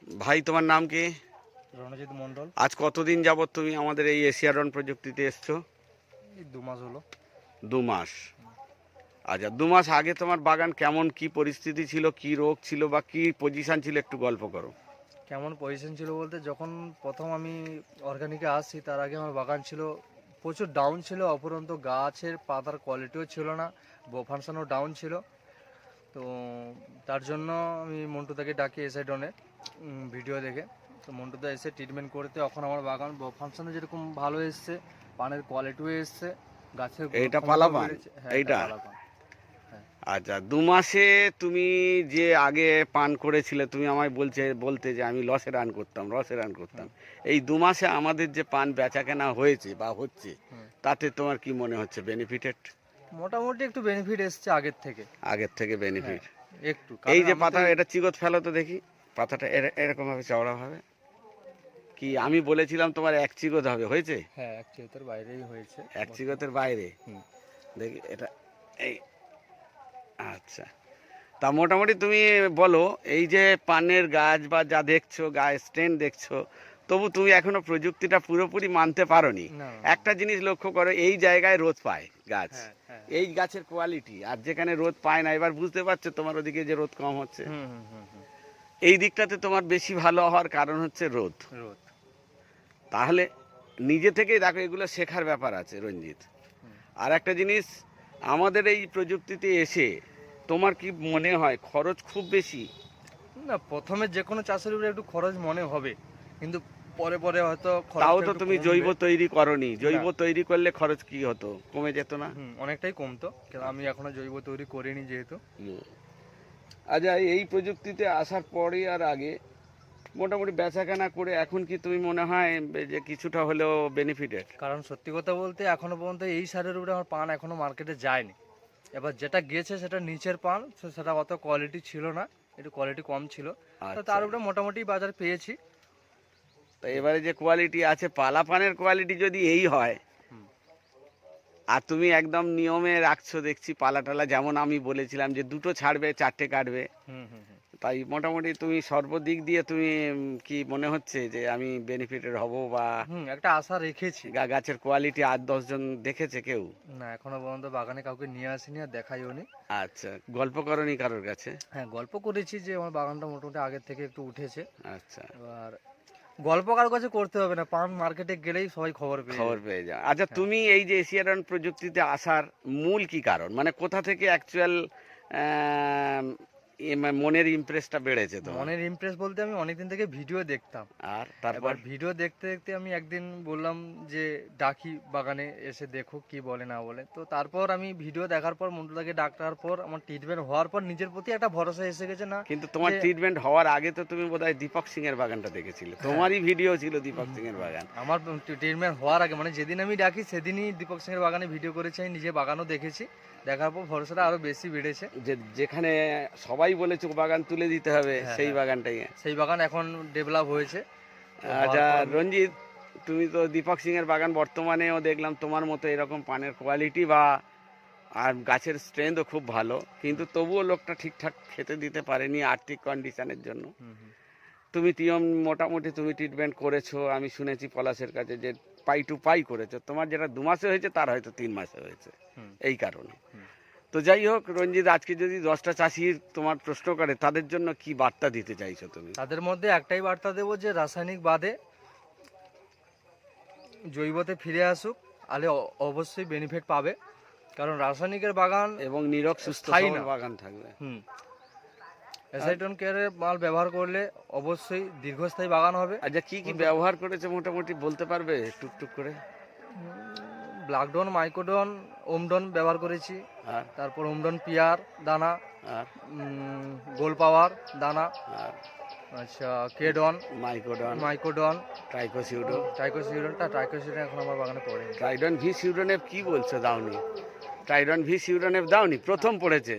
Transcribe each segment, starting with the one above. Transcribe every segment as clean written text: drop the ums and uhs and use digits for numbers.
ভাই তোমার নাম কি? রণজিৎ মন্ডল। আজ কতদিন যাবত তুমি আমাদের এই এশিয়াডন প্রযুক্তিতে এসছো? এই 2 মাস হলো। 2 মাস। আচ্ছা, 2 মাস আগে তোমার বাগান কেমন, কি পরিস্থিতি ছিল, কি রোগ ছিল বা কি পজিশন ছিল, একটু গল্প করো। কেমন পজিশন ছিল বলতে, যখন প্রথম আমি অর্গানিকে আসছি তার আগে আমার বাগান ছিল প্রচুর ডাউন ছিল, অপরন্ত গাছের পাতার কোয়ালিটিও ছিল না, ফাংশনও ডাউন ছিল। তো তার জন্য আমি মন্টুদাকে ডাকি এসআইডনে ভিডিও দেখে। তো মন্টুদা এসে ট্রিটমেন্ট করতে এখন আমার বাগান ফাংশনে যেরকম ভালো এসছে, পানের কোয়ালিটিও এসছে, গাছের এইটা ক্ষমতাও পালাপান? বেড়েছে। হ্যাঁ, এইটা? এটা পালাপান। হ্যাঁ। আচ্ছা, 2 মাসে তুমি যে আগে পান করেছিলে, তুমি আমায় বলতে যে আমি লসে রান করতাম। এই 2 মাসে আমাদের যে পান বেচা কেনা হয়েছে বা হচ্ছে, হুম। তাতে তোমার কি মনে হচ্ছে, বেনিফিটেড? মোটামুটি একটু বেনিফিট এসছে আগের থেকে। আগের থেকে হ্যাঁ, বেনিফিট? একটু। এই কারণ যে আমি তো পাতা, এটা চিগত ফেলো তো দেখি। পাতাটা এরকম ভাবে চওড়া হবে কি? আমি বলেছিলাম তোমার এক চিগত হবে, হয়েছে? হ্যাঁ, এক চিরুতের বাইরেই হয়েছে। এক চিগতের বাইরে? হুম। দেখি এটা। এই, আচ্ছা। তা মোটামুটি তুমি বলো, এই যে পানের গাছ বা যা দেখছো, গায়ে স্ট্রেন দেখছো, তবু তুমি এখনো প্রযুক্তিটা পুরোপুরি মানতে পারোনি। না, না। একটা জিনিস লক্ষ্য করো, এই জায়গায় রোদ পায় গাছ, হ্যাঁ, হ্যাঁ। এই গাছের কোয়ালিটি, আর যেখানে রোদ পায় না, এবার বুঝতে পারছো তোমার ওদিকে যে রোদ কম হচ্ছে। হুম, হুম, হুম, হুম। এই দিকটাতে তোমার বেশি ভালো হওয়ার কারণ হচ্ছে রোদ। রোদ। তাহলে নিজে থেকেই দেখো, এগুলো শেখার ব্যাপার আছে রঞ্জিত। হুম। আর একটা জিনিস, আমাদের এই প্রযুক্তিতে এসে তোমার কি মনে হয় খরচ খুব বেশি? না, প্রথমে যে কোনো চাষের উপরে একটু খরচ মনে হবে, কিন্তু পরে পরে হয়তো তাও খরচটা তো একটু তুমি জৈব কমবে। তৈরি করনি। জৈব না। তৈরি করলে খরচ কি হতো, কমে যেত না? অনেকটাই কমতো, কিন্তু আমি এখনো জৈব তৈরি করিনি যেহেতু। হুম। আচ্ছা, এই প্রযুক্তিতে আসার পরে আর আগে মোটামুটি বেচাকেনা করে এখন কি তুমি মনে হয় যে কিছুটা হলেও বেনিফিটেড? কারণ সত্যি কথা বলতে এখনো পর্যন্ত এই সারের উপরে আমার পান এখনো মার্কেটে যায়নি। এবার যেটা গিয়েছে সেটা নিচের পান, সেটা অত কোয়ালিটি ছিল না, একটু কোয়ালিটি কম ছিল। তো আচ্ছা, তার উপরে মোটামুটি বাজার পেয়েছি। তা এবারে যে কোয়ালিটি আছে, পালা পানের কোয়ালিটি যদি এই হয়, হুম। আর তুমি একদম নিয়মে রাখছো দেখছি, পালা টালা যেমন আমি বলেছিলাম যে 2টো ছাড়বে 4টে কাটবে, হুম, হুম, হুম। তাই মোটামুটি তুমি সর্বদিক দিয়ে তুমি কি মনে হচ্ছে যে আমি বেনিফিটেড হব? বা একটা আশা রেখেছি। গাছের কোয়ালিটি 8-10 জন দেখেছে কেউ? না, এখনো পর্যন্ত বাগানে কাউকে নিয়ে আসিনি আর দেখাইও নি। আচ্ছা, গল্প করনি কারোর কাছে? হ্যাঁ, গল্প করেছি যে আমার বাগানটা মোটামুটি আগের থেকে একটু উঠেছে। আচ্ছা, এবার গল্প কারোর কাছে করতে হবে না, পান মার্কেটে গেলেই সবাই খবর পেয়ে খবর যাবে। পেয়ে যাও। আচ্ছা, হ্যাঁ। তুমি এই যে এশিয়াডন প্রযুক্তিতে আসার মূল কি কারণ, মানে কোথা থেকে অ্যাকচুয়াল মনের ইমপ্রেসটা বেড়েছে তোমার? মনের ইমপ্রেস বলতে, আমি অনেকদিন থেকে ভিডিও দেখতাম। আর তারপর? এবার ভিডিও দেখতে দেখতে আমি একদিন বললাম যে ডাকি বাগানে এসে দেখো কি বলে না বলে। তো তারপর আমি ভিডিও দেখার পর, মন্টুদাকে ডাকার পর, আমার ট্রিটমেন্ট হওয়ার পর নিজের প্রতি একটা ভরসা এসে গেছে না। কিন্তু তোমার যে ট্রিটমেন্ট হওয়ার আগে তো তুমি বোধহয় দীপক সিং এর বাগানটা দেখেছিলে, তোমারই ভিডিও ছিল দীপক সিং এর বাগান। আমার ট্রিটমেন্ট হওয়ার আগে, মানে যেদিন আমি ডাকি সেদিনই দীপক সিংয়ের বাগানে ভিডিও করেছি, আমি নিজে বাগানও দেখেছি। দেখার পর ভরসাটা আরো বেশি বেড়েছে। যেখানে সবাই বলেছে ও বাগান তুলে দিতে হবে, হ্যাঁ, সেই হ্যাঁ। বাগানটাই। সেই বাগান এখন ডেভেলপ হয়েছে। তো আচ্ছা হওয়ার পর রঞ্জিত, তুমি তো দীপক সিং এর বাগান বর্তমানেও দেখলাম তোমার মতো এরকম পানের কোয়ালিটি বা আর গাছের স্ট্রেংথও খুব ভালো, কিন্তু তবুও লোকটা ঠিকঠাক খেতে দিতে পারেনি আর্থিক কন্ডিশনের জন্য। হুম, হুম, তুমি মোটামুটি তুমি ট্রিটমেন্ট করেছো, আমি শুনেছি পলাশের কাছে যে পাই টু পাই করেছো। তোমার যেটা 2 মাসে হয়েছে তার হয়তো 3 মাসে হয়েছে, হুম, এই কারণে। হুম। তো যাই হোক রঞ্জিত, আজকে যদি 10টা চাষি তোমার প্রশ্ন করে, তাদের জন্য কি বার্তা দিতে চাইছো তুমি? তাদের মধ্যে একটাই বার্তা দেবো যে রাসায়নিক বাদে জৈবতে ফিরে আসুক, আলে অবশ্যই বেনিফিট পাবে। কারণ রাসায়নিকের বাগান এবং নিরোগ সুস্থ স্থায়ী সবল না। বাগান থাকবে। অ্যাসাইটন কেয়ারের মাল ব্যবহার করলে অবশ্যই দীর্ঘস্থায়ী বাগান হবে। আচ্ছা, কি কি ব্যবহার করেছে মোটামুটি বলতে পারবে টুকটুক করে? ব্ল্যাকডন, মাইকোডন, ওমডন ব্যবহার করেছি। আর তারপর ওমডন পিয়ার দানা, আর গোল পাওয়ার দানা, আর আচ্ছা কেডন, মাইকোডন, মাইকোডন, ট্রাইকোসিউডো। ট্রাইকোসিউডন এখন আমার বাগানে পড়েনি। ট্রাইডন ভি সিউডোনেভ কি বলছো, দাওনি? ট্রাইডন ভি সিউডোনেভ দাওনি? প্রথম পড়েছে?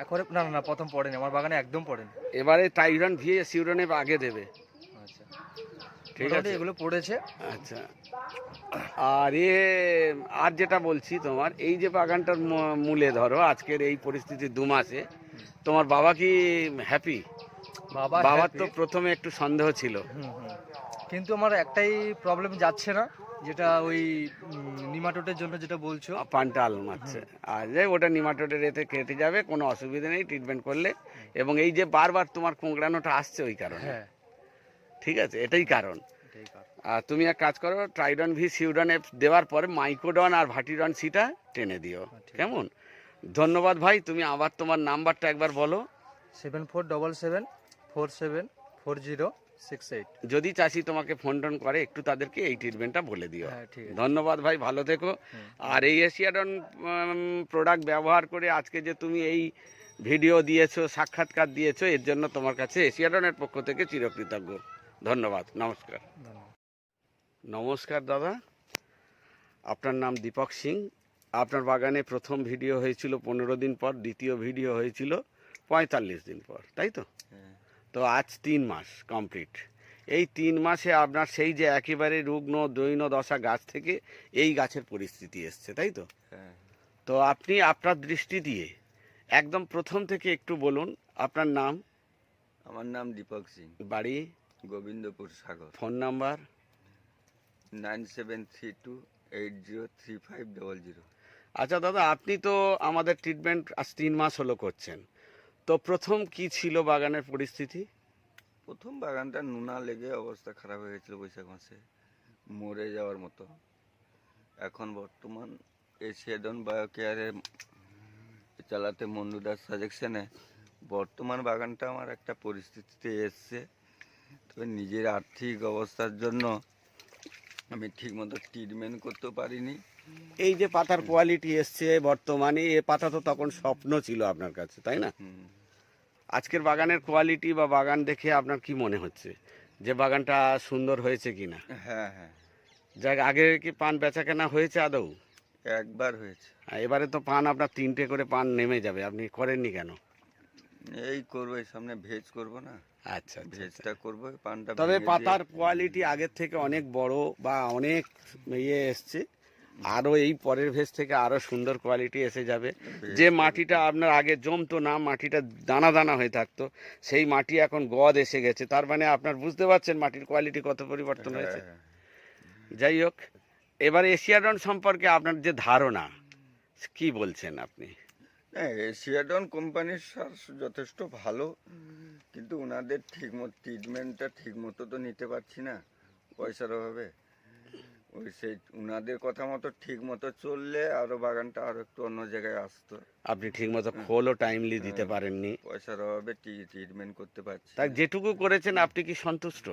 এখন না, না, না, প্রথম পড়েনি আমার বাগানে, একদম পড়েনি। এবারে ট্রাইডন ভি সিউডোনেভ আগে দেবে। আচ্ছা, ঠিক মোটামুটি আছে। এগুলো পড়েছে। আচ্ছা, আর আর যেটা বলছি, তোমার এই যে বাগানটার মূলে ধরো আজকের এই পরিস্থিতি 2 মাসে তোমার বাবা কি হ্যাপি? বাবার তো happy। প্রথমে একটু সন্দেহ ছিল। কিন্তু আমার একটাই প্রবলেম যাচ্ছে না, যেটা ওই নিমাটোডের জন্য যেটা বলছো। পান্টাল মারছে, আর যে ওটা নিমাটোডের এতে কেটে যাবে, কোনো অসুবিধা নেই ট্রিটমেন্ট করলে। এবং এই যে বারবার তোমার কোঁকড়ানোটা আসছে ওই কারণে, হ্যাঁ, ঠিক আছে, এটাই কারণ। এটাই কারণ। আর তুমি এক কাজ করো, ট্রাইডন ভি সিউডন এফ দেওয়ার পরে মাইকোডন আর ভাটিডন সিটা টেনে দিও, ঠিক আছে। কেমন? ধন্যবাদ ভাই, তুমি আবার তোমার নাম্বারটা একবার বলো। 7477474068। যদি চাষি তোমাকে ফোন টোন করে একটু তাদেরকে এই ট্রিটমেন্টটা বলে দিও। হ্যাঁ, ঠিক আছে। ধন্যবাদ ভাই, ভালো থেকো। আর এই এশিয়াডন প্রোডাক্ট ব্যবহার করে আজকে যে তুমি এই ভিডিও দিয়েছো, সাক্ষাৎকার দিয়েছো, এর জন্য তোমার কাছে এশিয়াডনের পক্ষ থেকে চিরকৃতজ্ঞ। ধন্যবাদ, নমস্কার। ধন্যবাদ। নমস্কার দাদা, আপনার নাম দীপক সিং। আপনার বাগানে প্রথম ভিডিও হয়েছিল 15 দিন পর, দ্বিতীয় ভিডিও হয়েছিল 45 দিন পর, তাই তো? তো আজ 3 মাস কমপ্লিট। এই 3 মাসে আপনার সেই যে একেবারে রুগ্ন দৈন্য দশা গাছ থেকে এই গাছের পরিস্থিতি এসছে, তাই তো? তো আপনি আপনার দৃষ্টি দিয়ে একদম প্রথম থেকে একটু বলুন আপনার নাম, আমার নাম দীপক সিং, বাড়ি, গোবিন্দপুর সাগর, ফোন নাম্বার। 9732803500। আচ্ছা দাদা, আপনি তো আমাদের ট্রিটমেন্ট আজ 3 মাস হলো করছেন। তো প্রথম কি ছিল বাগানের পরিস্থিতি? প্রথম বাগানটা নুনা লেগে অবস্থা খারাপ হয়ে গেছিল, বৈশাখ মাসে মরে যাওয়ার মতো। এখন বর্তমান এশিয়াডন বায়োকেয়ারে চালাতে মন্ডুদার সাজেকশনে বর্তমান বাগানটা আমার একটা পরিস্থিতিতে এসছে। তবে নিজের আর্থিক অবস্থার জন্য আমি ঠিকমতো ট্রিটমেন্ট করতে পারিনি। এই যে পাতার কোয়ালিটি এসছে বর্তমানে, এ পাতা তো তখন স্বপ্ন ছিল আপনার কাছে, তাই না? আজকের বাগানের কোয়ালিটি বা বাগান দেখে আপনার কি মনে হচ্ছে যে বাগানটা সুন্দর হয়েছে কিনা? হ্যাঁ হ্যাঁ, যাক, আগে কি পান বেচা কেনা হয়েছে আদৌ? একবার হয়েছে। আর এবারে তো পান আপনার 3টে করে পান নেমে যাবে, আপনি করেননি কেন? এই করবো, এই সামনে ভেজ করবো না, আচ্ছা আচ্ছা, আচ্ছা। ভেজটা করবো, পানটা তবে ভেঙে দিয়ে- পাতার কোয়ালিটি আগের থেকে অনেক বড় বা অনেক ইয়ে এসছে, আরও এই পরের ভেজ থেকে আরও সুন্দর কোয়ালিটি এসে যাবে। যে মাটিটা আপনার আগে জমতো না, মাটিটা দানা দানা হয়ে থাকতো, সেই মাটি এখন গদ এসে গেছে। তার মানে আপনার বুঝতে পারছেন মাটির কোয়ালিটি কত পরিবর্তন হয়েছে। হ্যাঁ, যাই হোক, এবার এশিয়াডন সম্পর্কে আপনার যে ধারণা, কি বলছেন আপনি? হ্যাঁ, এশিয়াডন কোম্পানির সার যথেষ্ট ভালো, কিন্তু ওনাদের ঠিকমতো ট্রিটমেন্টটা ঠিকমতো তো নিতে পারছি না পয়সার অভাবে। ওই সেই ওনাদের কথা মতো ঠিক মতো চললে আরো বাগানটা আরো একটু অন্য জায়গায় আসতো। আপনি ঠিকমতো খোলও টাইমলি দিতে পারেননি, পয়সার অভাবে ট্রিটমেন্ট করতে পারছি তাই না। যেটুকু করেছেন আপনি কি সন্তুষ্ট?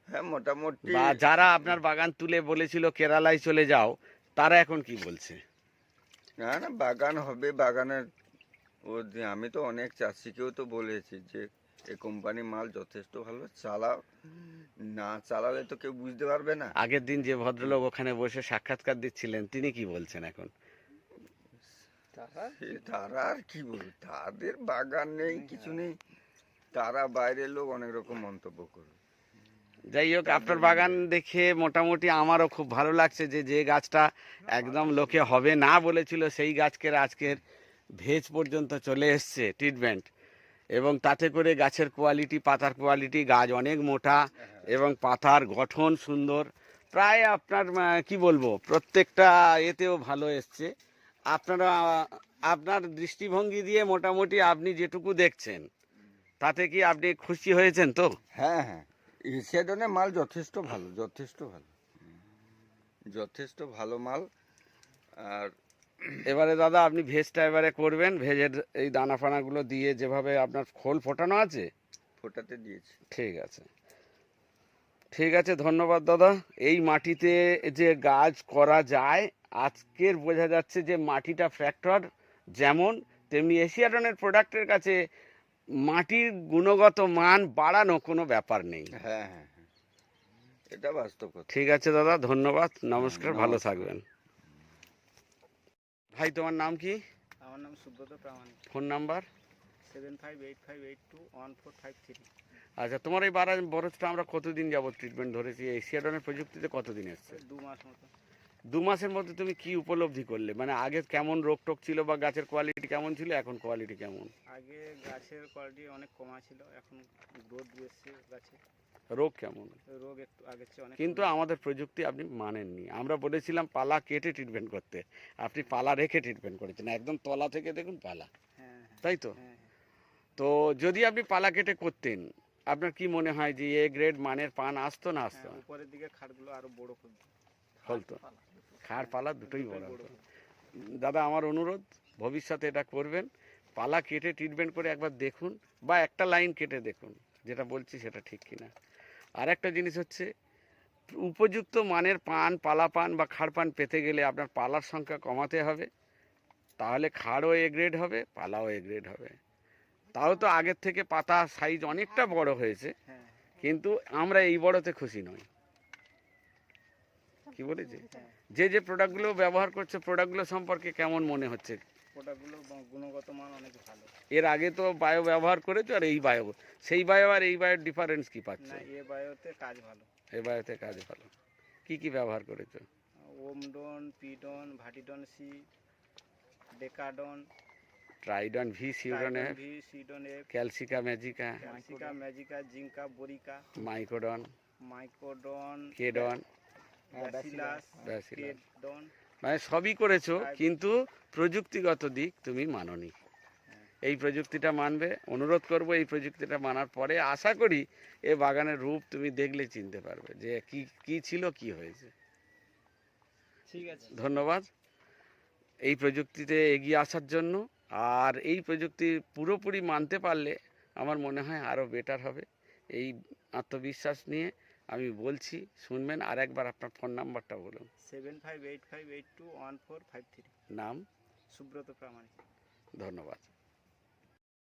হ্যাঁ, মোটামুটি। বা যারা আপনার বাগান তুলে বলেছিল কেরালায় চলে যাও, তারা এখন কি বলছে? না না, বাগান হবে, বাগানের আমি তো অনেক চাষিকেও তো বলেছি যে এই কোম্পানি মাল যথেষ্ট ভালো, চালাও, না চালালে তো কেউ বুঝতে পারবে না। আগের দিন যে ভদ্রলোক ওখানে বসে সাক্ষাৎকার দিচ্ছিলেন, তিনি কি বলছেন এখন? তারা আর কি বলবে, তাদের বাগান নেই, কিছু নেই, তারা বাইরের লোক অনেক রকম মন্তব্য করবে। যাই হোক, আপনার বাগান দেখে মোটামুটি আমারও খুব ভালো লাগছে যে যে গাছটা একদম লোকে হবে না বলেছিল, সেই গাছকে আজকের ভেজ পর্যন্ত চলে এসছে ট্রিটমেন্ট। এবং তাতে করে গাছের কোয়ালিটি, পাতার কোয়ালিটি, গাছ অনেক মোটা এবং পাতার গঠন সুন্দর। প্রায় আপনার কি বলবো, প্রত্যেকটা এতেও ভালো এসছে। আপনারা আপনার দৃষ্টিভঙ্গি দিয়ে মোটামুটি আপনি যেটুকু দেখছেন তাতে কি আপনি খুশি হয়েছেন তো? হ্যাঁ হ্যাঁ, এশিয়াডনের মাল যথেষ্ট ভালো, যথেষ্ট ভালো, যথেষ্ট ভালো মাল। আর এবারে দাদা আপনি ভেজটা এবারে করবেন, ভেজের এই দানা ফানাগুলো দিয়ে যেভাবে আপনার খোল ফোটানো আছে। ফোটাতে দিয়েছি। ঠিক আছে, ঠিক আছে, ধন্যবাদ দাদা। এই মাটিতে যে গাছ করা যায়, আজকের বোঝা যাচ্ছে যে মাটিটা ফ্র্যাক্টর যেমন, তেমনি এশিয়াডনের প্রোডাক্টের কাছে মাটির গুণগত মান বাড়ানো কোনো ব্যাপার নেই। হ্যাঁ হ্যাঁ হ্যাঁ, এটা বাস্তব কথা। ঠিক আছে দাদা, ধন্যবাদ, নমস্কার, ভালো নমস্কার। থাকবেন। ভাই তোমার নাম কি? আমার নাম সুব্রত প্রামাণিক। Phone number? 7585821453। আচ্ছা, তোমার এই বরজটা আমরা কতদিন যাবত ট্রিটমেন্ট ধরেছি? এশিয়াডনের প্রযুক্তিতে কতদিন এসছে? 2 মাস মতো। 2 মাসের মধ্যে তুমি কি উপলব্ধি করলে, মানে আগে কেমন রোগ টোক ছিল বা গাছের কোয়ালিটি কেমন ছিল, এখন কোয়ালিটি কেমন? আগে গাছের কোয়ালিটি অনেক কমা ছিল, এখন গ্রোথ বেশি গাছে, রোগ কেমন? রোগ একটু আগের চেয়ে অনেক কিন্তু কম। আমাদের প্রযুক্তি আপনি মানেননি। আমরা বলেছিলাম পালা কেটে ট্রিটমেন্ট করতে, আপনি পালা রেখে ট্রিটমেন্ট করেছেন, একদম তলা থেকে দেখুন পালা, হ্যাঁ হ্যাঁ তাই তো? হ্যাঁ হ্যাঁ। তো যদি আপনি পালা কেটে করতেন, আপনার কি মনে হয় যে এ গ্রেড মানের পান আসতো না আসতো হ্যাঁ, না? উপরের দিকে খাটগুলো আরো বড় করবে। হতো, খাড় পালা দুটোই বড় বড় হতো। করবে। দাদা আমার অনুরোধ, ভবিষ্যতে এটা করবেন, পালা কেটে ট্রিটমেন্ট করে একবার দেখুন, বা একটা লাইন কেটে দেখুন যেটা বলছি সেটা ঠিক কিনা। আর একটা জিনিস হচ্ছে, উপযুক্ত মানের পান, পালা পান বা খাড় পান পেতে গেলে আপনার পালার সংখ্যা কমাতে হবে, তাহলে খাড়ও এ গ্রেড হবে, পালাও এ গ্রেড হবে। তাও তো আগের থেকে পাতা সাইজ অনেকটা বড় হয়েছে, হ্যাঁ কিন্তু আমরা এই বড়তে খুশি নই। কি বলেছি? হ্যাঁ। যে যে প্রোডাক্টগুলো ব্যবহার করছে, প্রোডাক্টগুলো সম্পর্কে কেমন মনে হচ্ছে? প্রোডাক্টগুলো গুণগত মান অনেক ভালো। এর আগে তো বায়ো ব্যবহার করেছো, আর এই বায়ো, সেই বায়ো আর এই বায়োর ডিফারেন্স কি পাচ্ছ? না, এ বায়োতে কাজ ভালো। এই বায়োতে কাজ ভালো। কি কি ব্যবহার করেছো? ওমডন, পিডন, ভাটিডন সি, ডেকাডন, ট্রাইডন ভি, সিউডন এফ, ভি, সিডন এফ, ক্যালসিকা ম্যাজিকা, ক্যালসিকা, ম্যাজিকা, জিঙ্কা, বরিকা, মাইকোডন, মাইকোডন, কেডন, ব্যাসিলাস, ব্যাসিলাস, কেডন। মানে সবই করেছো, কিন্তু প্রযুক্তিগত দিক তুমি মানোনি। এই প্রযুক্তিটা মানবে, অনুরোধ করব এই প্রযুক্তিটা মানার পরে আশা করি এ বাগানের রূপ তুমি দেখলে চিনতে পারবে যে কি কি ছিল, কি হয়েছে। ঠিক আছে। ধন্যবাদ এই প্রযুক্তিতে এগিয়ে আসার জন্য। আর এই প্রযুক্তি পুরোপুরি মানতে পারলে আমার মনে হয় আরও বেটার হবে। এই আত্মবিশ্বাস নিয়ে আমি বলছি, শুনবেন। আর একবার আপনার ফোন নাম্বারটা বলুন। 7585821453। নাম? সুব্রত প্রামাণিক। ধন্যবাদ।